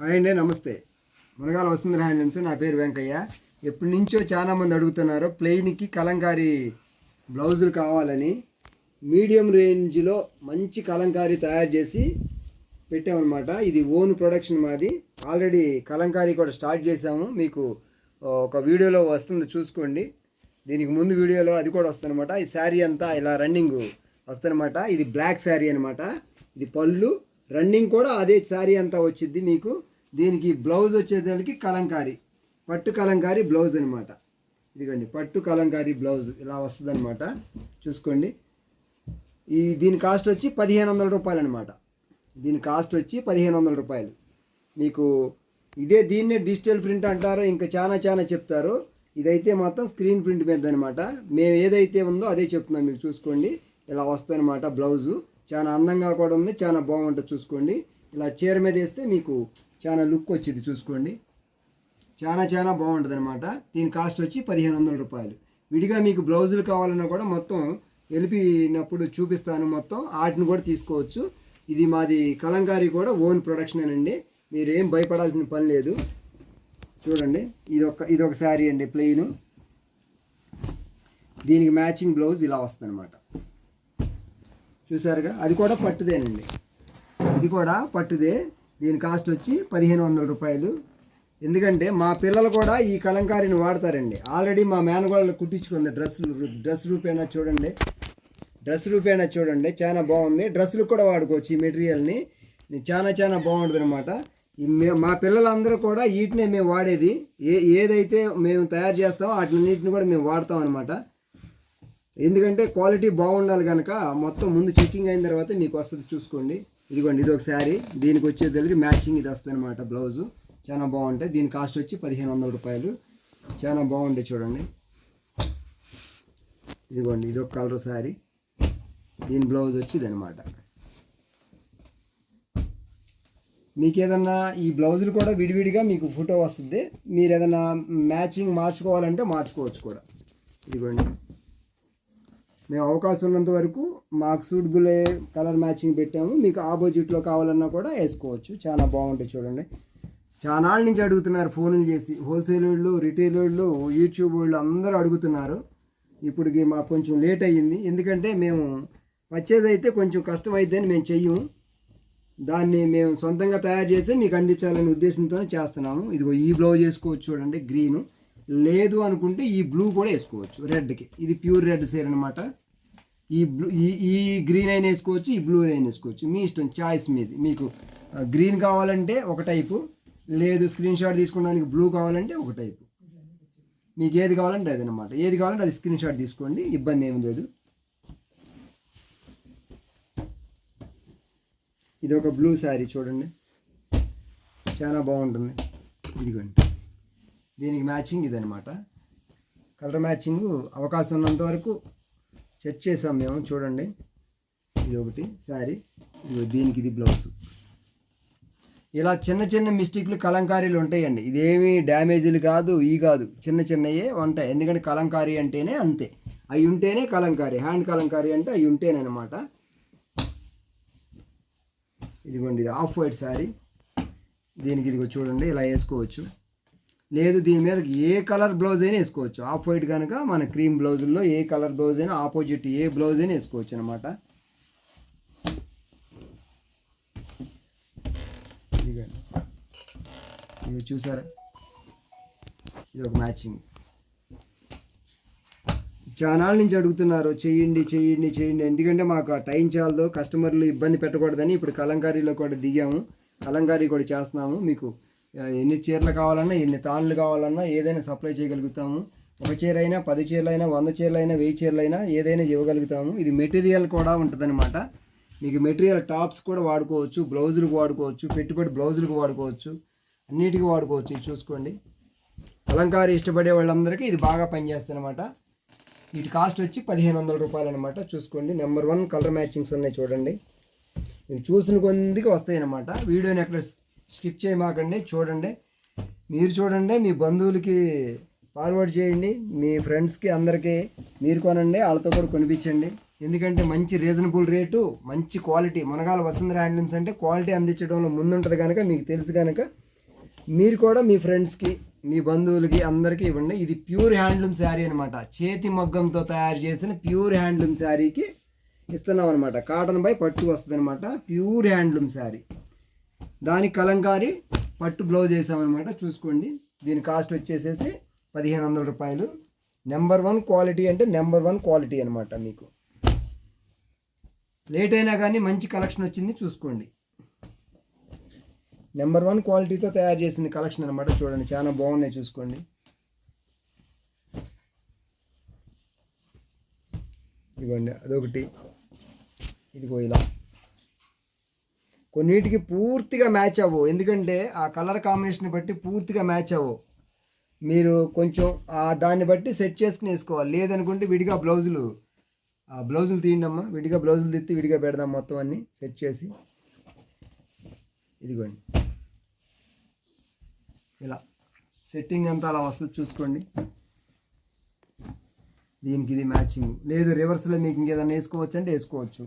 Hi అండి, నమస్తే. Munagala Vasundhara handlooms. నా పేరు వెంకయ్య. ఎప్పటి నుంచో చాలామంది అడుగుతున్నారు ప్లెయిన్కి కలంకారీ బ్లౌజులు కావాలని. మీడియం రేంజ్లో మంచి కలంకారీ తయారు చేసి పెట్టామన్నమాట. ఇది ఓన్ ప్రొడక్షన్ మాది. ఆల్రెడీ కలంకారీ కూడా స్టార్ట్ చేసాము. మీకు ఒక వీడియోలో వస్తుంది, చూసుకోండి. దీనికి ముందు వీడియోలో అది కూడా వస్తుందన్నమాట. ఈ శారీ అంతా ఇలా రన్నింగ్ వస్తుందన్నమాట. ఇది బ్లాక్ శారీ అనమాట. ఇది పళ్ళు, రన్నింగ్ కూడా అదే శారీ అంతా వచ్చింది మీకు. దీనికి బ్లౌజ్ వచ్చేదానికి కలంకారీ, పట్టు కలంకారీ బ్లౌజ్ అనమాట. ఇదిగోండి, పట్టు కలంకారీ బ్లౌజ్ ఇలా వస్తుంది అనమాట. చూసుకోండి. దీని కాస్ట్ వచ్చి 1500 రూపాయలు అనమాట. దీని కాస్ట్ వచ్చి 1500 రూపాయలు. మీకు దీన్నే డిజిటల్ ప్రింట్ అంటారు, ఇంకా చాలా చెప్తారు. ఇదైతే మొత్తం స్క్రీన్ ప్రింట్ మీద అనమాట. మేము ఏదైతే ఉందో అదే చెప్తున్నాం మీకు. చూసుకోండి, ఇలా వస్తుంది అనమాట. బ్లౌజు చాలా అందంగా కూడా ఉంది, చాలా బాగుంటుంది. చూసుకోండి, ఇలా చీర మీద వేస్తే మీకు చాలా లుక్ వచ్చింది. చూసుకోండి, చాలా బాగుంటుంది అనమాట. దీని కాస్ట్ వచ్చి 1500 రూపాయలు. విడిగా మీకు బ్లౌజులు కావాలన్నా కూడా మొత్తం వెళ్ళినప్పుడు చూపిస్తాను. మొత్తం వాటిని కూడా తీసుకోవచ్చు. ఇది మాది కలంకారీ కూడా ఓన్ ప్రొడక్షన్ అండి. మీరు ఏం భయపడాల్సిన పని లేదు. చూడండి, ఇదొక శారీ అండి, ప్లెయిన్. దీనికి మ్యాచింగ్ బ్లౌజ్ ఇలా వస్తుంది అనమాట. చూసారుగా, అది కూడా పట్టుదేనండి. ఇది కూడా పట్టుదే. దీని కాస్ట్ వచ్చి 1500 రూపాయలు. ఎందుకంటే మా పిల్లలు కూడా ఈ కలంకారీని వాడతారండి. ఆల్రెడీ మా మేనగోళ్ళు కుట్టించుకుంది డ్రెస్ రూపేణా చూడండి. చాలా బాగుంది. డ్రెస్సులు కూడా వాడుకోవచ్చు ఈ మెటీరియల్ని. చాలా బాగుంటుంది అనమాట. మా పిల్లలందరూ కూడా వీటినే మేము వాడేది. ఏదైతే మేము తయారు చేస్తామో వాటిని కూడా మేము వాడతాం అనమాట. ఎందుకంటే క్వాలిటీ బాగుండాలి కనుక మొత్తం ముందు చెక్కింగ్ అయిన తర్వాత మీకు వస్తుంది. చూసుకోండి, ఇదిగోండి, ఇది ఒక శారీ. దీనికి వచ్చేదానికి మ్యాచింగ్ ఇది వస్తుంది అనమాట. బ్లౌజు చాలా బాగుంటాయి. దీని కాస్ట్ వచ్చి 1500 రూపాయలు. చాలా బాగుంటాయి. చూడండి, ఇదిగోండి, ఇది ఒక కలర్ శారీ. దీని బ్లౌజ్ వచ్చి ఇది అనమాట. మీకు ఏదన్నా ఈ బ్లౌజులు కూడా విడివిడిగా మీకు ఫోటో వస్తుంది. మీరు ఏదన్నా మ్యాచింగ్ మార్చుకోవాలంటే మార్చుకోవచ్చు కూడా. ఇదిగోండి, మేము అవకాశం ఉన్నంత వరకు మాకు సూటబుల్ కలర్ మ్యాచింగ్ పెట్టాము. మీకు ఆపోజిట్లో కావాలన్నా కూడా వేసుకోవచ్చు. చాలా బాగుంటాయి. చూడండి, చాలా నుంచి అడుగుతున్నారు ఫోన్లు చేసి. హోల్సేల్ వాళ్ళు, రిటైల్ వాళ్ళు, యూట్యూబ్ వాళ్ళు అందరూ అడుగుతున్నారు. ఇప్పటికి మాకు కొంచెం లేట్ అయ్యింది. ఎందుకంటే మేము వచ్చేది అయితే కొంచెం కష్టం అయిద్దని మేము చెయ్యము. దాన్ని మేము సొంతంగా తయారు చేసి మీకు అందించాలనే ఉద్దేశంతో చేస్తున్నాము. ఇదిగో ఈ బ్లౌజ్ వేసుకోవచ్చు. చూడండి, గ్రీను. లేదు అనుకుంటే ఈ బ్లూ కూడా వేసుకోవచ్చు రెడ్కి. ఇది ప్యూర్ రెడ్ సేర్ అనమాట. ఈ గ్రీన్ అయినా వేసుకోవచ్చు, ఈ బ్లూ అయినా వేసుకోవచ్చు. మీ ఇష్టం, చాయిస్ మీది. మీకు గ్రీన్ కావాలంటే ఒక టైపు, లేదు స్క్రీన్ షాట్ తీసుకోవడానికి బ్లూ కావాలంటే ఒక టైపు. మీకు ఏది కావాలంటే అది అనమాట. ఏది కావాలంటే అది స్క్రీన్ షాట్ తీసుకోండి, ఇబ్బంది ఏమి లేదు. ఇది ఒక బ్లూ శారీ. చూడండి, చాలా బాగుంటుంది. ఇదిగోండి, దీనికి మ్యాచింగ్ ఇదనమాట. కలర్ మ్యాచింగ్ అవకాశం ఉన్నంత వరకు సెట్ చేసాం మేము. చూడండి, ఇది ఒకటి శారీ. దీనికి ఇది బ్లౌజ్. ఇలా చిన్న మిస్టేక్లు కలంకారీలు ఉంటాయండి. ఇదేమి డ్యామేజీలు కాదు, కాదు, చిన్నయే ఉంటాయి. ఎందుకంటే కలంకారీ అంటేనే అంతే. అవి ఉంటేనే కలంకారీ. హ్యాండ్ కలంకారీ అంటే అవి ఉంటేనే అనమాట. ఇదిగోండి, ఇది ఆఫ్ వైట్ శారీ. దీనికి ఇదిగో చూడండి, ఇలా వేసుకోవచ్చు. లేదు దీని మీద ఏ కలర్ బ్లౌజ్ అయినా వేసుకోవచ్చు. ఆఫ్ వైట్ కనుక మన క్రీమ్ బ్లౌజుల్లో ఏ కలర్ బ్లౌజ్ అయినా ఆపోజిట్ ఏ బ్లౌజ్ అయినా వేసుకోవచ్చు అనమాట. ఇవి చూసారా, ఇది ఒక మ్యాచింగ్. చాలా నుంచి అడుగుతున్నారు చేయండి. ఎందుకంటే మాకు ఆ టైం చాలదు, కస్టమర్లు ఇబ్బంది పెట్టకూడదని ఇప్పుడు కలంకారీలో కూడా దిగాము. కలంకారీ కూడా చేస్తున్నాము. మీకు ఎన్ని చీరలు కావాలన్నా, ఎన్ని తాళ్ళు కావాలన్నా ఏదైనా సప్లై చేయగలుగుతాము. ఒక చీర అయినా, 10 చీరలు అయినా, 100 చీరలు అయినా, 1000 చీరలు అయినా ఏదైనా ఇవ్వగలుగుతాము. ఇది మెటీరియల్ కూడా ఉంటుంది అనమాట. మీకు మెటీరియల్ టాప్స్ కూడా వాడుకోవచ్చు, బ్లౌజులకు వాడుకోవచ్చు, పెట్టుబడి బ్లౌజులకు వాడుకోవచ్చు, అన్నిటికీ వాడుకోవచ్చు. ఇది చూసుకోండి, కలంకారీ ఇష్టపడే వాళ్ళందరికీ ఇది బాగా పనిచేస్తుంది అనమాట. వీటి కాస్ట్ వచ్చి 1500 రూపాయలు అనమాట. చూసుకోండి, నెంబర్ 1 కలర్ మ్యాచింగ్స్ ఉన్నాయి. చూడండి, మీరు చూసిన కొద్దికి వస్తాయి అన్నమాట. వీడియోని ఎక్కడ స్కిప్ చేయమాకండి. చూడండి, మీరు చూడండి, మీ బంధువులకి ఫార్వర్డ్ చేయండి, మీ ఫ్రెండ్స్కి అందరికీ మీరు కొనండి, వాళ్ళతో కూడా కొనిపించండి. ఎందుకంటే మంచి రీజనబుల్ రేటు, మంచి క్వాలిటీ. మునగాల వసుంధర హ్యాండ్లూమ్స్ అంటే క్వాలిటీ అందించడంలో ముందుంటుంది కనుక మీకు తెలుసు కనుక మీరు కూడా మీ ఫ్రెండ్స్కి మీ బంధువులకి అందరికీ ఇవ్వండి. ఇది ప్యూర్ హ్యాండ్లూమ్ శారీ అనమాట. చేతి మగ్గంతో తయారు చేసిన ప్యూర్ హ్యాండ్లూమ్ శారీకి ఇస్తున్నాం అనమాట. కాటన్ బై పట్టు వస్తుంది అనమాట. ప్యూర్ హ్యాండ్లూమ్ శారీ, దానికి కలంకారీ పట్టు బ్లౌజ్ వేసామన్నమాట. చూసుకోండి, దీని కాస్ట్ వచ్చేసేసి 1500 రూపాయలు. నెంబర్ 1 క్వాలిటీ అంటే నెంబర్ 1 క్వాలిటీ అనమాట. మీకు లేట్ అయినా కానీ మంచి కలెక్షన్ వచ్చింది, చూసుకోండి. నెంబర్ 1 క్వాలిటీతో తయారు చేసిన కలెక్షన్ అనమాట. చూడండి, చాలా బాగున్నాయి, చూసుకోండి. ఇదిగోండి, అదొకటి, ఇదిగో ఇలా. కొన్నిటికి పూర్తిగా మ్యాచ్ అవ్వవు, ఎందుకంటే ఆ కలర్ కాంబినేషన్ బట్టి పూర్తిగా మ్యాచ్ అవ్వవు. మీరు కొంచెం దాన్ని బట్టి సెట్ చేసుకుని వేసుకోవాలి. లేదనుకుంటే విడిగా బ్లౌజులు తీయండి అమ్మా. విడిగా బ్లౌజులు తిత్తి విడిగా పెడదాం మొత్తం అన్నీ సెట్ చేసి. ఇదిగోండి, ఇలా సెట్టింగ్ అంతా అలా వస్తుంది, చూసుకోండి. దీనికి ఇది మ్యాచింగ్ లేదు. రివర్స్లో మీకు ఇంకేదైనా వేసుకోవచ్చు అంటే వేసుకోవచ్చు.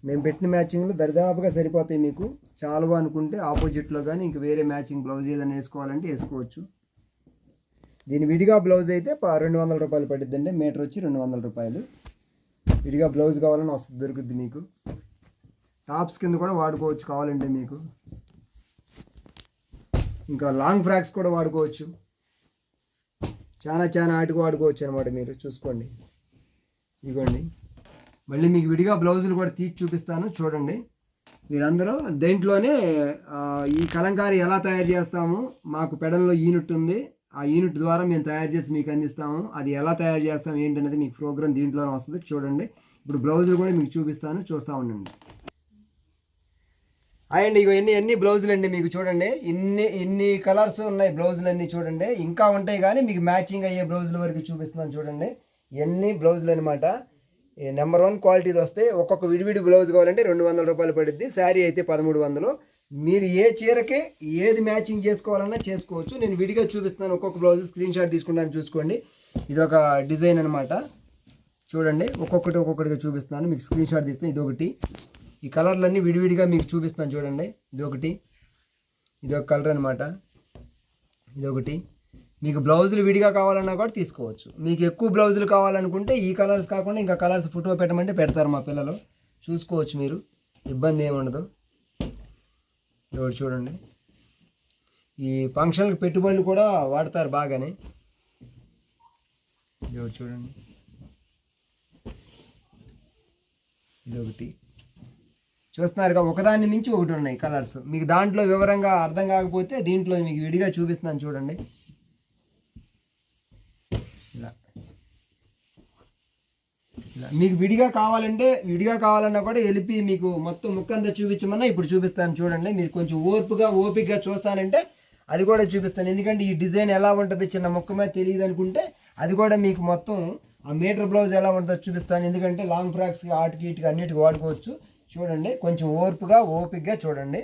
మేము పెట్టిన మ్యాచింగ్లు దరిదాపుగా సరిపోతాయి. మీకు చాలువా అనుకుంటే ఆపోజిట్లో కానీ ఇంక వేరే మ్యాచింగ్ బ్లౌజ్ ఏదైనా వేసుకోవాలంటే వేసుకోవచ్చు. దీని విడిగా బ్లౌజ్ అయితే 200 రూపాయలు పడుతుందండి. మీటర్ వచ్చి 200 రూపాయలు. విడిగా బ్లౌజ్ కావాలని వస్తుంది, దొరుకుద్ది మీకు. టాప్స్ కింద కూడా వాడుకోవచ్చు కావాలంటే మీకు. ఇంకా లాంగ్ ఫ్రాక్స్ కూడా వాడుకోవచ్చు. చాలా ఆటకు వాడుకోవచ్చు అనమాట. మీరు చూసుకోండి, ఇదిగోండి. మళ్ళీ మీకు విడిగా బ్లౌజులు కూడా తీసి చూపిస్తాను, చూడండి. మీరందరూ దేంట్లోనే ఈ కలంకారీ ఎలా తయారు చేస్తాము, మాకు పెడల్లో యూనిట్ ఉంది. ఆ యూనిట్ ద్వారా మేము తయారు చేసి మీకు అందిస్తాము. అది ఎలా తయారు చేస్తాము ఏంటనేది మీకు ప్రోగ్రామ్ దీంట్లోనే వస్తుంది, చూడండి. ఇప్పుడు బ్లౌజులు కూడా మీకు చూపిస్తాను, చూస్తూ ఉండండి. అండ్ ఇగో ఎన్ని బ్లౌజులు అండి మీకు, చూడండి. ఇన్ని కలర్స్ ఉన్నాయి బ్లౌజులు అన్నీ, చూడండి. ఇంకా ఉంటాయి కానీ మీకు మ్యాచింగ్ అయ్యే బ్లౌజుల వరకు చూపిస్తున్నాను, చూడండి. ఎన్ని బ్లౌజులు అనమాట. నెంబర్ 1 క్వాలిటీది వస్తే ఒక్కొక్క విడివిడి బ్లౌజ్ కావాలంటే 200 రూపాయలు పడుద్ది. శారీ అయితే 1300. మీరు ఏ చీరకి ఏది మ్యాచింగ్ చేసుకోవాలన్నా చేసుకోవచ్చు. నేను విడిగా చూపిస్తాను, ఒక్కొక్క బ్లౌజ్ స్క్రీన్ షాట్ తీసుకుంటాను, చూసుకోండి. ఇది ఒక డిజైన్ అనమాట, చూడండి. ఒక్కొక్కటిగా చూపిస్తున్నాను, మీకు స్క్రీన్ షాట్ తీస్తాను. ఇదొకటి. ఈ కలర్లన్నీ విడివిడిగా మీకు చూపిస్తాను, చూడండి. ఇదొకటి, ఇదొక కలర్ అనమాట. ఇదొకటి. మీకు బ్లౌజులు విడిగా కావాలన్నా కూడా తీసుకోవచ్చు. మీకు ఎక్కువ బ్లౌజులు కావాలనుకుంటే ఈ కలర్స్ కాకుండా ఇంకా కలర్స్ ఫోటో పెట్టమంటే పెడతారు మా పిల్లలు, చూసుకోవచ్చు. మీరు ఇబ్బంది ఏమి ఉండదు. ఇదొకటి చూడండి. ఈ ఫంక్షన్కి పెట్టుబడులు కూడా వాడతారు బాగానే. ఇదొకటి చూడండి. ఇదొకటి చూస్తున్నారుగా, ఒకదాని మించి ఒకటి ఉన్నాయి కలర్స్. మీకు దాంట్లో వివరంగా అర్థం కాకపోతే దీంట్లో మీకు విడిగా చూపిస్తున్నాను, చూడండి. మీకు విడిగా కావాలన్నా కూడా వెళ్ళి మీకు మొత్తం ముక్కంతా చూపించమన్నా ఇప్పుడు చూపిస్తాను, చూడండి. మీరు కొంచెం ఓపికగా చూస్తానంటే అది కూడా చూపిస్తాను. ఎందుకంటే ఈ డిజైన్ ఎలా ఉంటుంది చిన్న ముక్క మీద తెలియదు అనుకుంటే అది కూడా మీకు మొత్తం ఆ మీటర్ బ్లౌజ్ ఎలా ఉంటుందో చూపిస్తాను. ఎందుకంటే లాంగ్ ఫ్రాక్స్కి ఆటికి ఇటుకి అన్నిటికి వాడుకోవచ్చు. చూడండి, కొంచెం ఓపికగా చూడండి.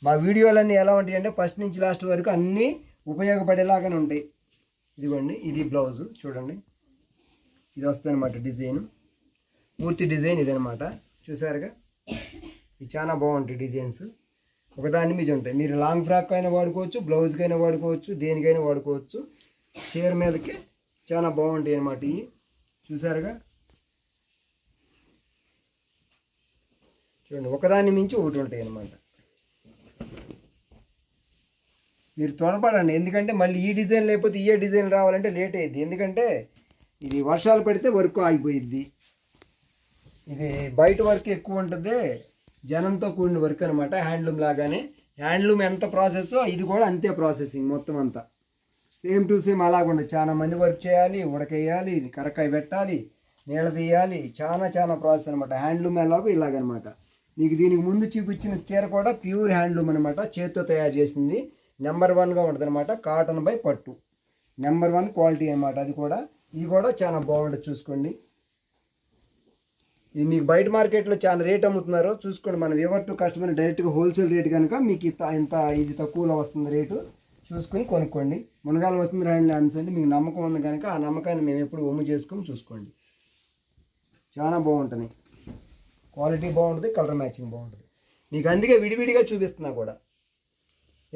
మా వీడియోలన్నీ ఎలా ఉంటాయి అంటే ఫస్ట్ నుంచి లాస్ట్ వరకు అన్నీ ఉపయోగపడేలాగానే ఉంటాయి. ఇదిగోండి, ఇది బ్లౌజు, చూడండి. ఇది వస్తుంది అనమాట డిజైన్, పూర్తి డిజైన్ ఇదనమాట. చూసారుగా, ఇది చాలా బాగుంటాయి డిజైన్స్. ఒకదాని మీద ఉంటాయి. మీరు లాంగ్ ఫ్రాక్ అయినా వాడుకోవచ్చు, బ్లౌజ్కైనా వాడుకోవచ్చు, దేనికైనా వాడుకోవచ్చు. చీర మీదకి చాలా బాగుంటాయి అనమాట ఇవి. చూసారుగా, చూడండి, ఒకదాని మించి ఒకటి ఉంటాయి అనమాట. మీరు త్వరపడండి, ఎందుకంటే మళ్ళీ ఈ డిజైన్ లేకపోతే ఈ డిజైన్ రావాలంటే లేట్ అయ్యిద్ది. ఎందుకంటే ఇది వర్షాలు పడితే వర్క్ ఆగిపోయిద్ది. ఇది బయట వర్క్ ఎక్కువ ఉంటుంది, జనంతో కూడిన వర్క్ అనమాట. హ్యాండ్లూమ్ లాగానే, హ్యాండ్లూమ్ ఎంత ప్రాసెస్ ఇది కూడా అంతే ప్రాసెసింగ్ మొత్తం అంతా సేమ్ టు సేమ్ అలాగుండదు. చాలా మంది వర్క్ చేయాలి, ఉడకేయాలి, కరకాయ పెట్టాలి, నీళ్ళ తీయాలి, చాలా ప్రాసెస్ అనమాట. హ్యాండ్లూమ్ ఎలాగో ఇలాగనమాట. మీకు దీనికి ముందు చూపించిన చీర కూడా ప్యూర్ హ్యాండ్లూమ్ అనమాట, చేతితో తయారు చేసింది. నెంబర్ 1గా ఉంటుంది అనమాట. కాటన్ బై పట్టు, నెంబర్ 1 క్వాలిటీ అనమాట. అది కూడా, ఇది కూడా చాలా బాగుంటుంది, చూసుకోండి. ఇది మీకు బయట మార్కెట్లో చాలా రేట్ అమ్ముతున్నారు, చూసుకోండి. మనం ఎవర్ టు కస్టమర్ డైరెక్ట్గా హోల్సేల్ రేట్ కనుక మీకు ఇది తక్కువలో వస్తుంది రేటు, చూసుకొని కొనుక్కోండి. మునగాల వస్తుంది రాయండి అంటే మీకు నమ్మకం ఉంది కనుక ఆ నమ్మకాన్ని మేము ఎప్పుడు ఒమ్ము చేసుకొని చూసుకోండి. చాలా బాగుంటుంది, క్వాలిటీ బాగుంటుంది, కలర్ మ్యాచింగ్ బాగుంటుంది. మీకు అందుకే విడివిడిగా చూపిస్తున్నా కూడా.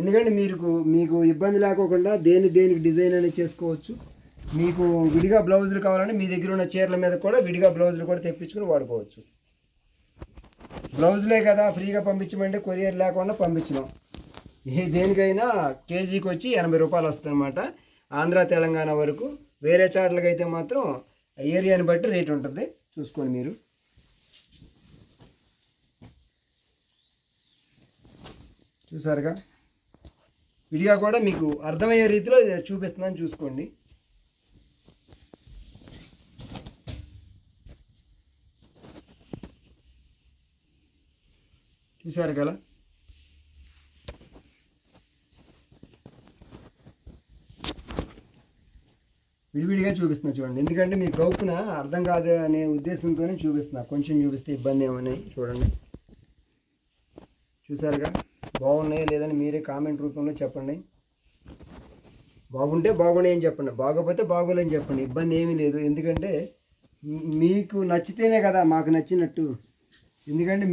ఎందుకంటే మీకు ఇబ్బంది లేకోకుండా దేనికి డిజైన్ అనేది చేసుకోవచ్చు. మీకు విడిగా బ్లౌజులు కావాలంటే మీ దగ్గర ఉన్న చీరల మీద కూడా విడిగా బ్లౌజులు కూడా తెప్పించుకుని వాడుకోవచ్చు. బ్లౌజులే కదా ఫ్రీగా పంపించమంటే కొరియర్ లేకుండా పంపించినాం. దేనికైనా కేజీకి వచ్చి 80 రూపాయలు వస్తుంది అనమాట. ఆంధ్ర తెలంగాణ వరకు. వేరే చాట్లకి అయితే మాత్రం ఏరియాని బట్టి రేట్ ఉంటుంది, చూసుకోండి మీరు. చూసారుగా, విడిగా కూడా మీకు అర్థమయ్యే రీతిలో చూపిస్తున్నాను, చూసుకోండి. చూసారు కదా, విడివిడిగా చూపిస్తున్నా చూడండి. ఎందుకంటే మీకు గౌపున అర్థం కాదు అనే ఉద్దేశంతోనే చూపిస్తున్నా. కొంచెం చూపిస్తే ఇబ్బంది ఏమని చూడండి. చూసారుగా, బాగున్నాయో లేదని మీరే కామెంట్ రూపంలో చెప్పండి. బాగుంటే బాగున్నాయి అని చెప్పండి, బాగోపోతే బాగోలేని చెప్పండి, ఇబ్బంది ఏమీ లేదు. ఎందుకంటే మీకు నచ్చితేనే కదా మాకు నచ్చినట్టు. ఎందుకంటే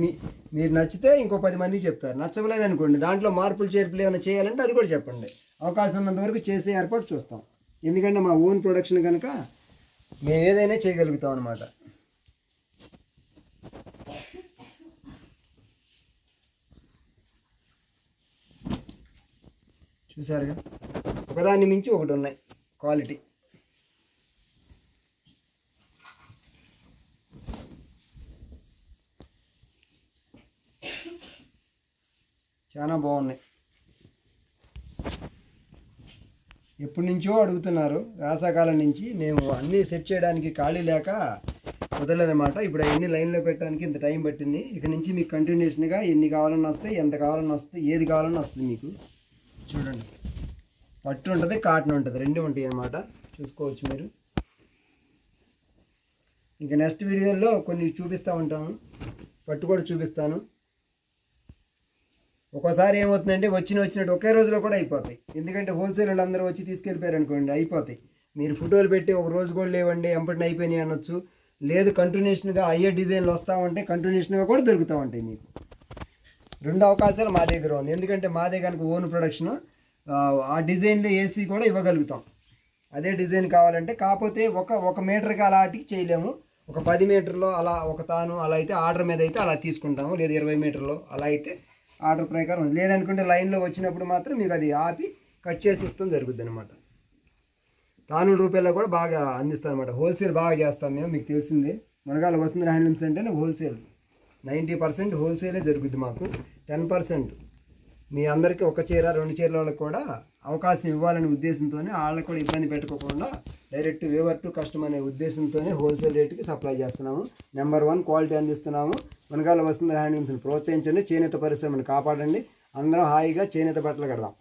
మీరు నచ్చితే ఇంకో 10 మందికి చెప్తారు, నచ్చలేదు అనుకోండి దాంట్లో మార్పులు చేర్పులు ఏమైనా చేయాలంటే అది కూడా చెప్పండి. అవకాశం ఉన్నంత వరకు చేసే ఏర్పాటు చూస్తాం. ఎందుకంటే మా ఓన్ ప్రొడక్షన్ కనుక మేము ఏదైనా చేయగలుగుతాం అన్నమాట. చూసారుగా, ఒకదాన్ని మించి ఒకటి ఉన్నాయి క్వాలిటీ. చాలా బాగున్నాయి. ఎప్పటి నుంచో అడుగుతున్నారు, వేసవకాలం నుంచి. మేము అన్నీ సెట్ చేయడానికి ఖాళీ లేక కుదరలేదన్నమాట. ఇప్పుడు అవన్నీ లైన్లో పెట్టడానికి ఇంత టైం పట్టింది. ఇక నుంచి మీకు కంటిన్యూషన్గా ఎన్ని కావాలన్నా వస్తాయి, ఎంత కావాలన్నా వస్తాయి, ఏది కావాలన్నా వస్తుంది మీకు. చూడండి, పట్టు ఉంటుంది, కాటన్ ఉంటుంది, రెండు ఉంటాయి అన్నమాట. చూసుకోవచ్చు మీరు. ఇంకా నెక్స్ట్ వీడియోలో కొన్ని చూపిస్తూ ఉంటాను, పట్టు కూడా చూపిస్తాను. ఒక్కోసారి ఏమవుతుందంటే వచ్చినట్టు ఒకే రోజులో కూడా అయిపోతాయి. ఎందుకంటే హోల్సేల్ వాళ్ళు అందరూ వచ్చి తీసుకెళ్ళిపోయారు అనుకోండి, అయిపోతాయి. మీరు ఫోటోలు పెట్టి ఒక రోజు కూడా లేవండి ఎంపటిని అయిపోయినాయి అనొచ్చు. లేదు కంటిన్యూషన్గా అయ్యే డిజైన్లు వస్తూ ఉంటే కంటిన్యూషన్గా కూడా దొరుకుతూ ఉంటాయి మీకు. రెండు అవకాశాలు మా దగ్గర ఉంది. ఎందుకంటే మాదే కనుక ఓన్ ప్రొడక్షన్, ఆ డిజైన్లో ఏసీ కూడా ఇవ్వగలుగుతాం. అదే డిజైన్ కావాలంటే, కాకపోతే ఒక మీటర్కి అలాంటికి చేయలేము. ఒక 10 మీటర్లో అలా ఒక తాను అలా అయితే ఆర్డర్ మీద అయితే అలా తీసుకుంటాము. లేదు 20 మీటర్లో అలా అయితే ఆర్డర్ ప్రకారం. లేదనుకుంటే లైన్లో వచ్చినప్పుడు మాత్రం మీకు అది ఆపి కట్ చేసి ఇస్తాం జరుగుద్ది అనమాట. తానుల రూపాయల్లో కూడా బాగా అందిస్తాం అనమాట. హోల్సేల్ బాగా చేస్తాం మేము, మీకు తెలిసిందే. మునగాల వసుంధర హ్యాండ్లూమ్స్ అంటేనే హోల్సేల్. 90% హోల్సేలే జరుగుద్ది మాకు. 10% మీ అందరికీ ఒక చీర 2 చీరల వాళ్ళకి కూడా అవకాశం ఇవ్వాలనే ఉద్దేశంతోనే, వాళ్ళకి కూడా ఇబ్బంది పెట్టుకోకుండా డైరెక్ట్ వేవర్ టు కస్టమర్ అనే ఉద్దేశంతోనే హోల్సేల్ రేటుకి సప్లై చేస్తున్నాము. నెంబర్ 1 క్వాలిటీ అందిస్తున్నాము. మునగాల వసుంధర హ్యాండ్లూమ్స్ని ప్రోత్సహించండి, చేనేత పరిశ్రమను కాపాడండి. అందరం హాయిగా చేనేత బట్టలు కడదాం.